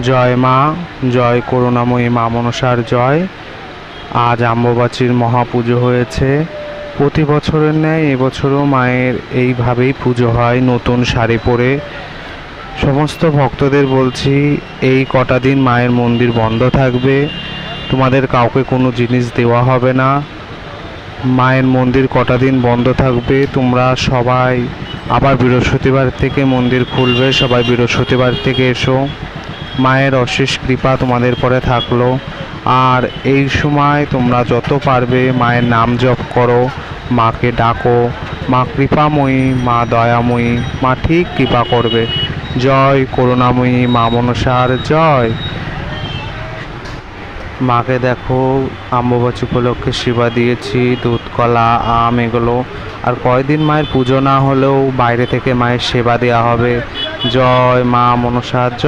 জয় মা, জয় করুণাময়ী মা মনসার জয়। আজ অম্বুবাচীর মহাপুজো হয়েছে। প্রতি বছরের ন্যায় এবছরও মায়ের এইভাবেই পুজো হয় নতুন শাড়ি পরে। সমস্ত ভক্তদের বলছি, এই কটা দিন মায়ের মন্দির বন্ধ থাকবে, তোমাদের কাউকে কোনো জিনিস দেওয়া হবে না। মায়ের মন্দির কটা দিন বন্ধ থাকবে, তোমরা সবাই আবার বৃহস্পতিবার থেকে মন্দির খুলবে, সবাই বৃহস্পতিবার থেকে এসো। মায়ের অশেষ কৃপা তোমাদের পরে থাকলো। আর এই সময় তোমরা যত পারবে মায়ের নাম জপ করো, মাকে ডাকো। মা কৃপাময়ী, মা দয়াময়ী, মা ঠিক কৃপা করবে। জয় করুণাময়ী মা মনসার জয়। মাকে দেখো, অম্বুবাচী উপলক্ষে সেবা দিয়েছি, দুধ কলা আম এগুলো। আর কয়দিন মায়ের পুজো না হলেও বাইরে থেকে মায়ের সেবা দেওয়া হবে। জয় মা মনসার জয়।